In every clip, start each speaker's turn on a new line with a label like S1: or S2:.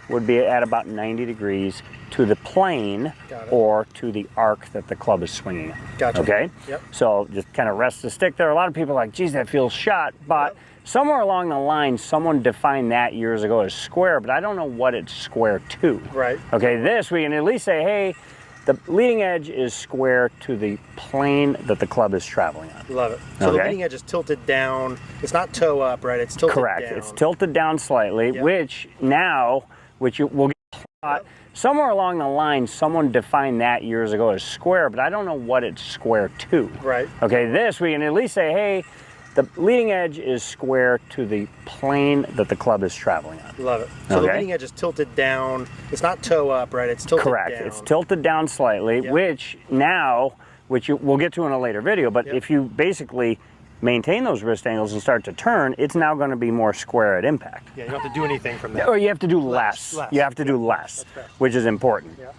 S1: would be at about 90 degrees to the plane or to the arc that the club is swinging in.
S2: Gotcha.
S1: Okay?
S2: Yep.
S1: So just kind of rest the stick there. A lot of people are like, geez, that feels shot. But somewhere along the line, someone defined that years ago as square, but I don't know what it's square to.
S2: Right.
S1: Okay, this we can at least say, hey, the leading edge is square to the plane that the club is traveling on.
S2: Love it. So the leading edge is tilted down. It's not toe up, right? It's tilted down.
S1: Correct. It's tilted down slightly, which now, we'll get somewhere along the line, someone defined that years ago as square, but I don't know what it's square to.
S2: Right.
S1: Okay, this we can at least say, hey, the leading edge is square to the plane that the club is traveling on.
S2: Love it. So the leading edge is tilted down. It's not toe up, right? It's tilted
S1: down. Correct. It's tilted down slightly, which now, we'll get to in a later video, but if you basically maintain those wrist angles and start to turn, it's now going to be more square at impact.
S2: Yeah, you don't have to do anything from that.
S1: Or you have to do less. You have to do less, which is important.
S2: Yeah.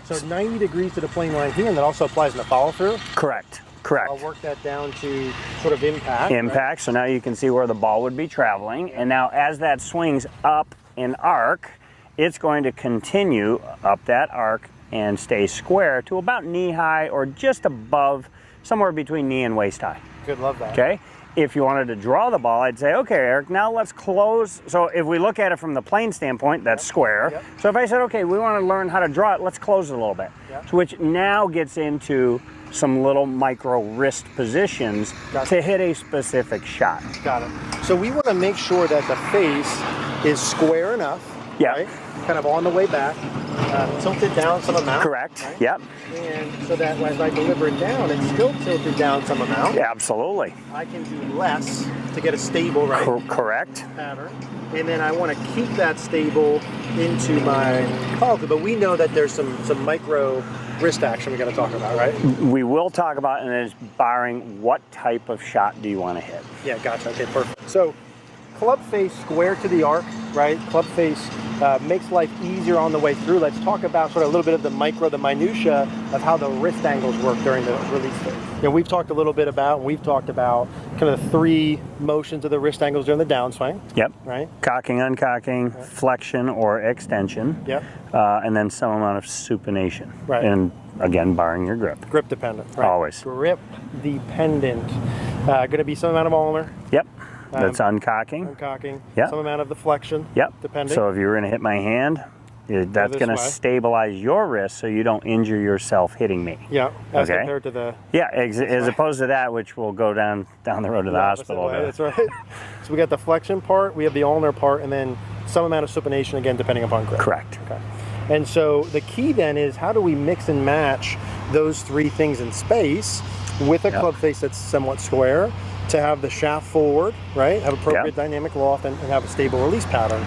S2: So 90 degrees to the plane line here, and that also applies in the follow through?
S1: Correct.
S2: I'll work that down to sort of impact.
S1: Impact, so now you can see where the ball would be traveling. And now as that swings up an arc, it's going to continue up that arc and stay square to about knee high or just above, somewhere between knee and waist high.
S2: Good, love that.
S1: Okay? If you wanted to draw the ball, I'd say, okay, Eric, now let's close. So if we look at it from the plane standpoint, that's square. So if I said, okay, we want to learn how to draw it, let's close it a little bit. So which now gets into some little micro wrist positions to hit a specific shot.
S2: Got it. So we want to make sure that the face is square enough, right? Kind of on the way back, tilted down some amount.
S1: Correct.
S2: Right?
S1: Yep.
S2: And so that as I deliver it down, it's still tilted down some amount.
S1: Yeah, absolutely.
S2: I can do less to get a stable, right?
S1: Correct.
S2: Pattern. And then I want to keep that stable into my follow through. But we know that there's some micro wrist action we got to talk about, right?
S1: We will talk about, and it's barring what type of shot do you want to hit.
S2: Yeah, gotcha. Okay, perfect. So club face square to the arc, right? Club face makes life easier on the way through. Let's talk about sort of a little bit of the minutia of how the wrist angles work during the release phase. You know, we've talked about kind of the three motions of the wrist angles during the downswing.
S1: Yep.
S2: Right?
S1: Cocking, uncocking, flexion or extension.
S2: Yep.
S1: And then some amount of supination.
S2: Right.
S1: And again, barring your grip.
S2: Grip dependent. Right?
S1: Always.
S2: Grip dependent. Going to be some amount of ulnar.
S1: Yep. That's uncocking.
S2: Uncocking.
S1: Yep.
S2: Some amount of the flexion.
S1: Yep.
S2: Depending.
S1: So if you were going to hit my hand, that's going to stabilize your wrist so you don't injure yourself hitting me.
S2: Yeah. As compared to the.
S1: Yeah. As opposed to that, which will go down the road to the hospital.
S2: That's right. So we got the flexion part, we have the ulnar part, and then some amount of supination again, depending upon grip.
S1: Correct.
S2: Okay. And so the key then is how do we mix and match those three things in space with a club face that's somewhat square to have the shaft forward, right? Have appropriate dynamic loft and have a stable release pattern.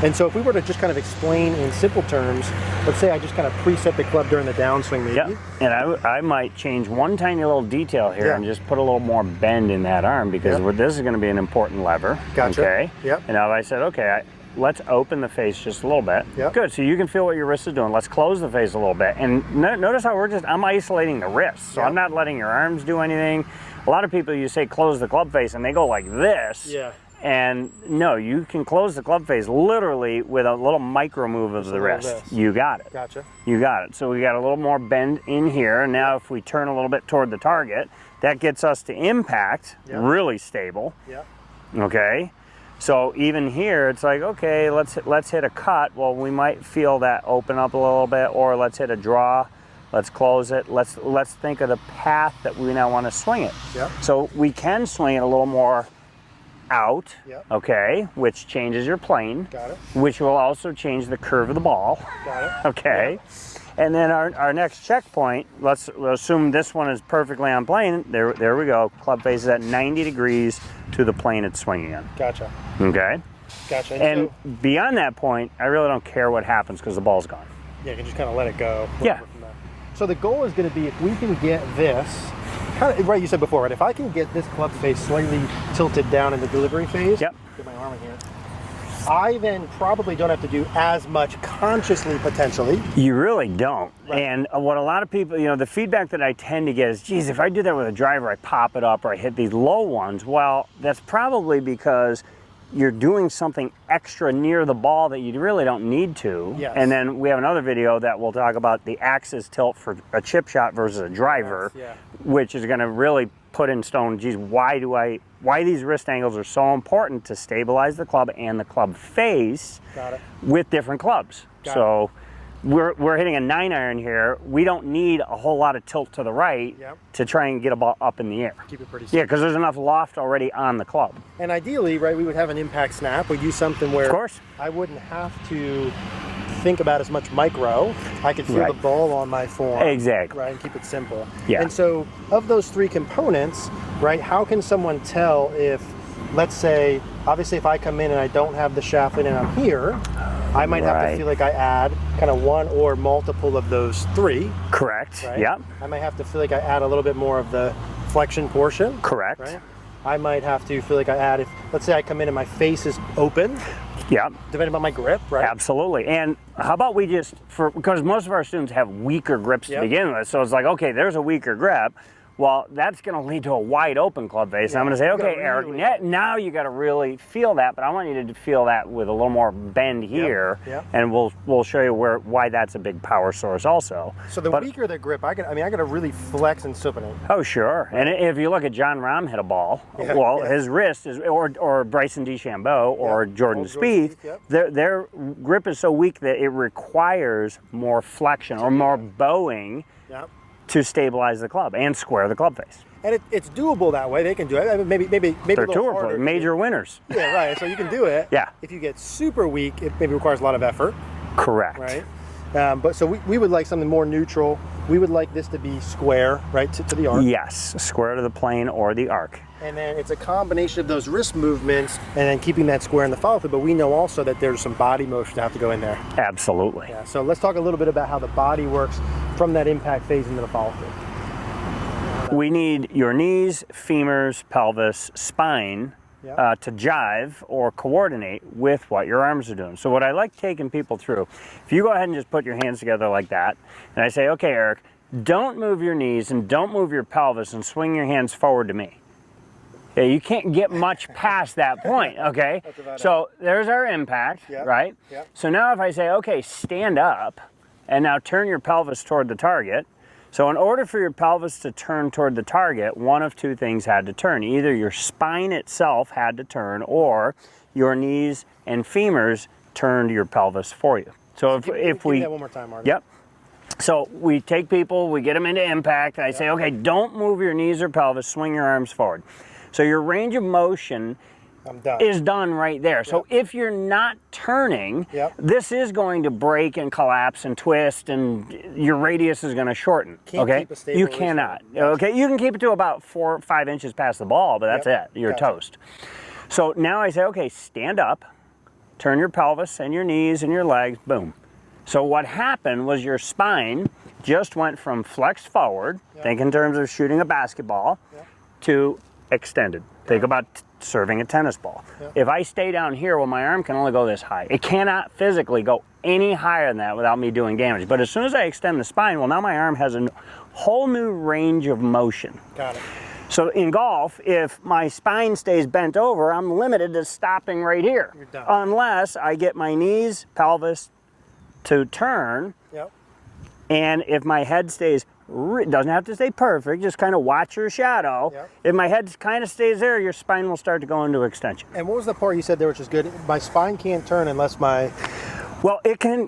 S2: And so if we were to just kind of explain in simple terms, let's say I just kind of preset the club during the downswing maybe.
S1: Yeah, and I might change one tiny little detail here and just put a little more bend in that arm because this is going to be an important lever.
S2: Gotcha.
S1: Okay.
S2: Yep.
S1: And now if I said, okay, let's open the face just a little bit.
S2: Yep.
S1: Good, so you can feel what your wrist is doing. Let's close the face a little bit. And notice how I'm isolating the wrist. So I'm not letting your arms do anything. A lot of people, you say close the club face and they go like this.
S2: Yeah.
S1: And no, you can close the club face literally with a little micro move of the wrist. You got it.
S2: Gotcha.
S1: You got it. So we got a little more bend in here. And now if we turn a little bit toward the target, that gets us to impact, really stable.
S2: Yep.
S1: Okay. So even here, it's like, okay, let's hit a cut. Well, we might feel that open up a little bit, or let's hit a draw. Let's close it. Let's think of the path that we now want to swing it.
S2: Yep.
S1: So we can swing it a little more out, okay, which changes your plane.
S2: Got it.
S1: Which will also change the curve of the ball.
S2: Got it.
S1: Okay. And then our next checkpoint, let's assume this one is perfectly on plane. There we go. Club face is at 90 degrees to the plane it's swinging in.
S2: Gotcha.
S1: Okay.
S2: Gotcha.
S1: And beyond that point, I really don't care what happens because the ball's gone.
S2: Yeah, you can just kind of let it go.
S1: Yeah.
S2: So the goal is going to be if we can get this, kind of, right, you said before, right? If I can get this club face slightly tilted down in the delivery phase,
S1: get
S2: my arm in here, I then probably don't have to do as much consciously, potentially.
S1: You really don't. Right. And what a lot of people, the feedback that I tend to get is, geez, if I do that with a driver, I pop it up or I hit these low ones. Well, that's probably because you're doing something extra near the ball that you really don't need to.
S2: Yes.
S1: And then we have another video that will talk about the axis tilt for a chip shot versus a driver,
S2: Yes,
S1: which is going to really put in stone, geez, why these wrist angles are so important to stabilize the club and the club face
S2: Got it.
S1: with different clubs.
S2: Got
S1: So we're hitting a 9-iron here. We don't need a whole lot of tilt to the right
S2: Yep.
S1: to try and get a ball up in the air.
S2: Keep it pretty
S1: Yeah,
S2: simple.
S1: because there's enough loft already on the club.
S2: And ideally, right, we would have an impact snap. We'd use something where
S1: Of course.
S2: I wouldn't have to think about as much micro. I could feel
S1: Right.
S2: the ball on my form.
S1: Exactly.
S2: Right, and keep it simple.
S1: Yeah.
S2: And so, of those three components, right, how can someone tell if, let's say, obviously if I come in and I don't have the shaft in and I'm here, I might have to
S1: Right.
S2: feel like I add kind of one or multiple of those three,
S1: Correct.
S2: right?
S1: Yep.
S2: I might have to feel like I add a little bit more of the flexion portion.
S1: Correct.
S2: Right? I might have to feel like I add, if let's say I come in and my face is open,
S1: Yep.
S2: depending on my grip, right?
S1: Absolutely. And how about we just, because most of our students have weaker grips to
S2: Yep.
S1: begin with, so it's like, okay, there's a weaker grip. Well, that's going to lead to a wide open club face.
S2: Yeah,
S1: I'm going to say,
S2: you gotta
S1: okay, Eric,
S2: really-
S1: now you got to really feel that, but I want you to feel that with a little more bend here,
S2: yep.
S1: and we'll show you why that's a big power source also.
S2: So the
S1: But-
S2: weaker the grip, I got to really flex and supinate.
S1: Oh, sure. And if you look at John Rahm hit a ball,
S2: Yeah,
S1: well,
S2: yeah.
S1: his wrist is, or Bryson DeChambeau or
S2: Yep.
S1: Jordan
S2: Old Jordan
S1: Spieth,
S2: Spieth, yep.
S1: their grip is so weak that it requires more flexion or more bowing
S2: Yeah.
S1: to stabilize the club and square the club face.
S2: And it's doable that way. They can do it. I mean, maybe
S1: They're
S2: a little
S1: tour
S2: harder.
S1: players, major winners.
S2: Yeah, right. So you can do it.
S1: Yeah.
S2: If you get super weak, it maybe requires a lot of effort,
S1: Correct.
S2: right? But so we would like something more neutral. We would like this to be square, right, to the arc.
S1: Yes, square to the plane or the arc.
S2: And then it's a combination of those wrist movements and then keeping that square in the follow through. But we know also that there's some body motion to have to go in there.
S1: Absolutely.
S2: Yeah. So let's talk a little bit about how the body works from that impact phase into the follow through.
S1: We need your knees, femurs, pelvis, spine
S2: Yeah.
S1: to jive or coordinate with what your arms are doing. So what I like taking people through, if you go ahead and just put your hands together like that, and I say, okay, Eric, don't move your knees and don't move your pelvis and swing your hands forward to me. Yeah, you can't get much past that point, okay?
S2: That's about
S1: So there's our impact,
S2: Yep.
S1: right?
S2: Yep.
S1: So now if I say, okay, stand up and now turn your pelvis toward the target. So in order for your pelvis to turn toward the target, one of two things had to turn. Either your spine itself had to turn or your knees and femurs turned your pelvis for you. So if
S2: Give
S1: we...
S2: me that one more time, Mark.
S1: Yep. So we take people, we get them into impact, and I say, okay, don't move your knees or pelvis, swing your arms forward. So your range of motion
S2: I'm done.
S1: is done right there. So if you're not turning,
S2: Yep.
S1: this is going to break and collapse and twist, and your radius is going to shorten.
S2: Can't
S1: okay,
S2: keep a stable
S1: you
S2: release
S1: cannot.
S2: point. Yes.
S1: Okay, you can keep it to about 4 or 5 inches past the ball, but that's
S2: Yep.
S1: it. You're
S2: Gotcha.
S1: toast. So now I say, okay, stand up, turn your pelvis and your knees and your legs. Boom. So what happened was your spine just went from flexed forward, think in terms of shooting a basketball, to extended. Think about serving a tennis ball. If I stay down here, well, my arm can only go this high. It cannot physically go any higher than that without me doing damage. But as soon as I extend the spine, well, now my arm has a whole new range of motion.
S2: Got it.
S1: So in golf, if my spine stays bent over, I'm limited to stopping right here.
S2: You're done.
S1: Unless I get my knees, pelvis to turn,
S2: Yep.
S1: and if my head stays, doesn't have to stay perfect, just kind of watch your shadow.
S2: Yep.
S1: If my head kind of stays there, your spine will start to go into extension.
S2: And what was the part you said there, which is good? My spine can't turn unless my
S1: Well, it can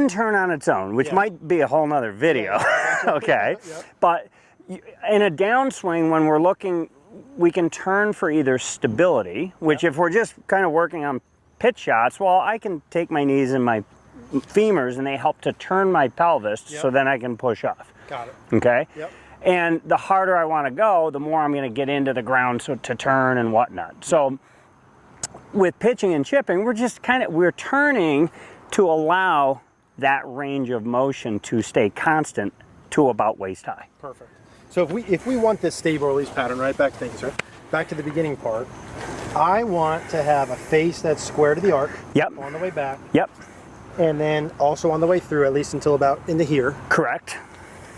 S1: turn on its own, which
S2: Yeah.
S1: might be a whole nother video, okay?
S2: Yep.
S1: But in a downswing, when we're looking, we can turn for either stability, which if we're just kind of working on pitch shots, well, I can take my knees and my femurs and they help to turn my pelvis so
S2: Yep.
S1: then I can push off,
S2: got it.
S1: okay?
S2: Yep.
S1: And the harder I want to go, the more I'm going to get into the ground to turn and whatnot. So with pitching and chipping, we're turning to allow that range of motion to stay constant to about waist high.
S2: Perfect. So if we want this stable release pattern, right back to things, right? Back to the beginning part. I want to have a face that's square to the arc
S1: Yep.
S2: on the way back,
S1: Yep.
S2: and then also on the way through, at least until about into here.
S1: Correct.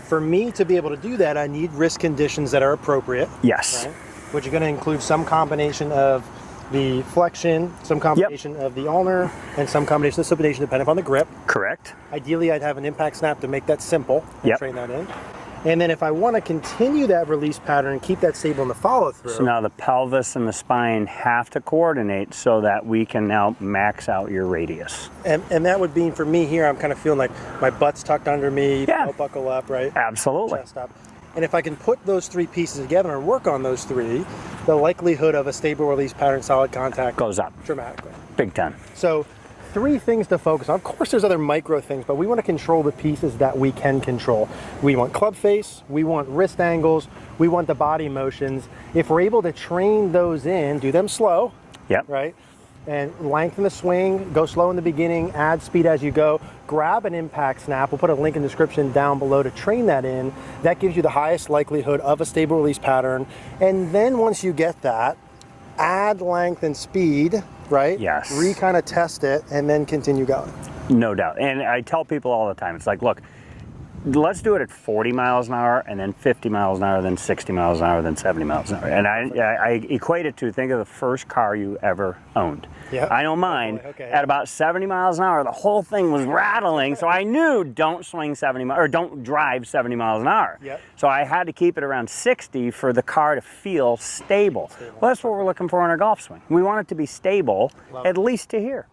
S2: For me to be able to do that, I need wrist conditions that are appropriate,
S1: Yes.
S2: right? Which are going to include some combination of the flexion, some combination of the ulnar, and some combination of supination depending upon the grip.
S1: Correct.
S2: Ideally, I'd have an impact snap to make that simple and
S1: Yep.
S2: train that in. And then if I want to continue that release pattern and keep that stable in the follow through.
S1: So now the pelvis and the spine have to coordinate so that we can now max out your radius.
S2: And that would be for me here, I'm kind of feeling like my butt's tucked under me,
S1: Yeah.
S2: belt buckle up, right?
S1: Absolutely.
S2: Chest up. And if I can put those three pieces together and work on those three, the likelihood of a stable release pattern, solid contact
S1: Goes up.
S2: dramatically.
S1: Big time.
S2: So three things to focus on. Of course, there's other micro things, but we want to control the pieces that we can control. We want club face, we want wrist angles, we want the body motions. If we're able to train those in, do them slow,
S1: Yep.
S2: right? And lengthen the swing, go slow in the beginning, add speed as you go, grab an impact snap. We'll put a link in the description down below to train that in. That gives you the highest likelihood of a stable release pattern. And then once you get that, add length and speed, right?
S1: Yes.
S2: Kind of test it and then continue going.
S1: No doubt. And I tell people all the time, it's like, look, let's do it at 40 miles an hour and then 50 miles an hour, then 60 miles an hour, then 70 miles an hour. And I equate it to, think of the first car you ever owned.
S2: Yeah.
S1: I know mine,
S2: Okay.
S1: at about 70 miles an hour, the whole thing was rattling. So I knew don't swing 70 miles, or don't drive 70 miles an hour.
S2: Yep.
S1: So I had to keep it around 60 for the car to feel stable. Well, that's what we're looking for in our golf swing. We want it to be stable, at least to here.